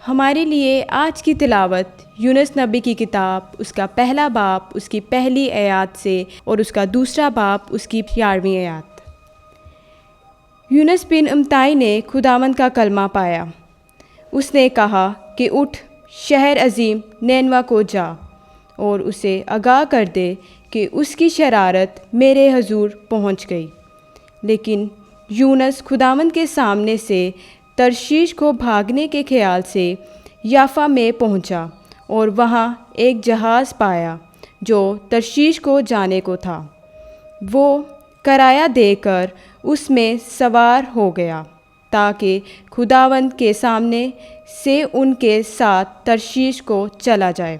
हमारे लिए आज की तिलावत यूनुस नबी की किताब उसका पहला बाब उसकी पहली आयत से और उसका दूसरा बाब उसकी 11वीं आयत। यूनुस बिन अम्ताई ने खुदावंद का कलमा पाया। उसने कहा कि उठ, शहर अजीम नैनवा को जा और उसे आगाह कर दे कि उसकी शरारत मेरे हजूर पहुंच गई। लेकिन यूनुस खुदावंद के सामने से तरशीश को भागने के ख्याल से याफा में पहुंचा और वहां एक जहाज़ पाया जो तरशीश को जाने को था। वो किराया देकर उसमें सवार हो गया ताकि खुदावंद के सामने से उनके साथ तरशीश को चला जाए।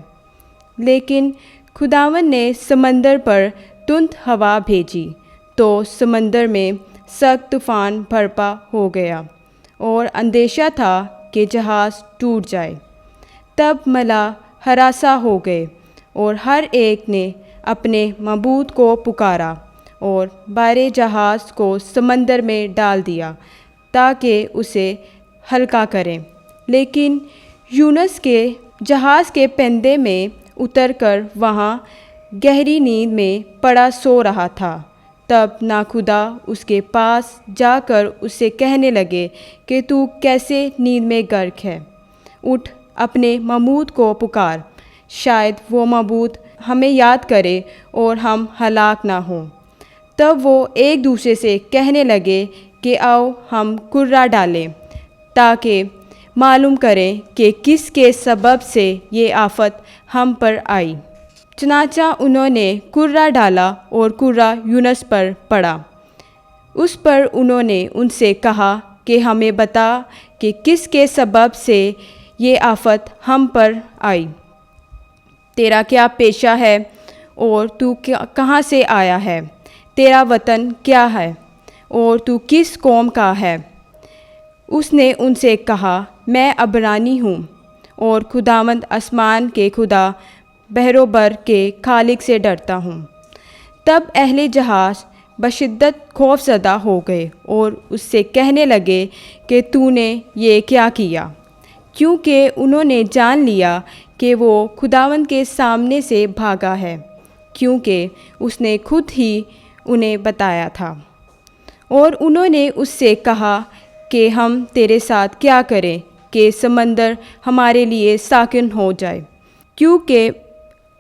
लेकिन खुदावंद ने समंदर पर तुंद हवा भेजी तो समंदर में सख्त तूफ़ान बरपा हो गया और अंदेशा था कि जहाज़ टूट जाए। तब मला हरासा हो गए और हर एक ने अपने मबूद को पुकारा और बारे जहाज़ को समंदर में डाल दिया ताकि उसे हल्का करें। लेकिन यूनुस के जहाज़ के पेंदे में उतरकर वहाँ गहरी नींद में पड़ा सो रहा था। तब नाखुदा उसके पास जाकर उससे कहने लगे कि तू कैसे नींद में गर्क है। उठ, अपने मबूद को पुकार, शायद वो मबूद हमें याद करे और हम हलाक ना हों। तब वो एक दूसरे से कहने लगे कि आओ हम कुर्रा डालें ताकि मालूम करें कि किसके सबब से ये आफत हम पर आई। चनाचा उन्होंने कुर्रा डाला और कुर्रा यूनुस पर पड़ा। उस पर उन्होंने उनसे कहा कि हमें बता कि किसके सबब से ये आफत हम पर आई। तेरा क्या पेशा है और तू कहाँ से आया है? तेरा वतन क्या है और तू किस कौम का है? उसने उनसे कहा, मैं अबरानी हूँ और खुदावंद आसमान के खुदा बहरोबर के खालिक से डरता हूँ। तब अहले जहाज़ बशिद्दत खौफज़दा हो गए और उससे कहने लगे कि तूने ये क्या किया, क्योंकि उन्होंने जान लिया कि वो खुदावंद के सामने से भागा है, क्योंकि उसने खुद ही उन्हें बताया था। और उन्होंने उससे कहा कि हम तेरे साथ क्या करें कि समंदर हमारे लिए साकिन हो जाए, क्योंकि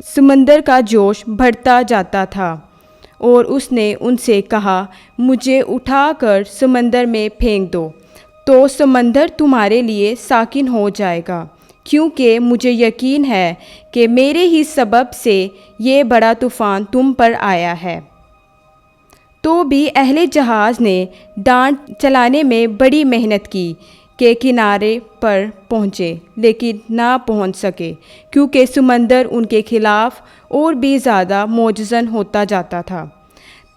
समंदर का जोश बढ़ता जाता था। और उसने उनसे कहा, मुझे उठाकर समंदर में फेंक दो तो समंदर तुम्हारे लिए साकिन हो जाएगा, क्योंकि मुझे यकीन है कि मेरे ही सबब से ये बड़ा तूफ़ान तुम पर आया है। तो भी अहले जहाज़ ने डांट चलाने में बड़ी मेहनत की कि किनारे पर पहुँचे, लेकिन ना पहुँच सके, क्योंकि समंदर उनके खिलाफ़ और भी ज़्यादा मौजज़न होता जाता था।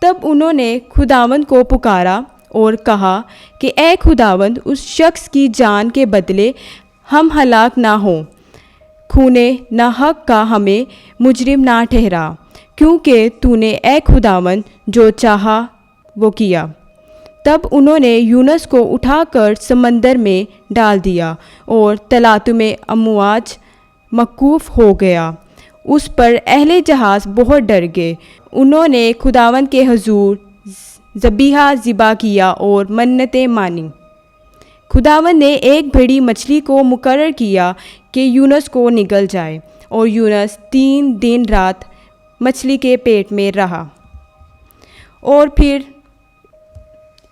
तब उन्होंने खुदावंद को पुकारा और कहा कि ए खुदावंद, उस शख्स की जान के बदले हम हलाक ना हों। खूने नाहक का हमें मुजरिम ना ठहरा, क्योंकि तूने ए खुदावंद जो चाहा वो किया। तब उन्होंने यूनुस को उठाकर समंदर में डाल दिया और तलातुमे अमवाज मौकूफ़ हो गया। उस पर अहले जहाज़ बहुत डर गए। उन्होंने खुदावंद के हजूर ज़बीहा ज़िबा किया और मन्नतें मानी। खुदावंद ने एक बड़ी मछली को मुकर्रर किया कि यूनुस को निगल जाए, और यूनुस 3 दिन रात मछली के पेट में रहा। और फिर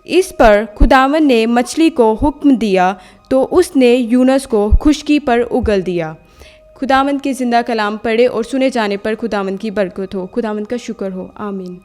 इस पर खुदावंद ने मछली को हुक्म दिया तो उसने यूनुस को खुशकी पर उगल दिया। खुदावंद के ज़िंदा कलाम पढ़े और सुने जाने पर खुदावंद की बरकत हो। खुदावंद का शुक्र हो। आमीन।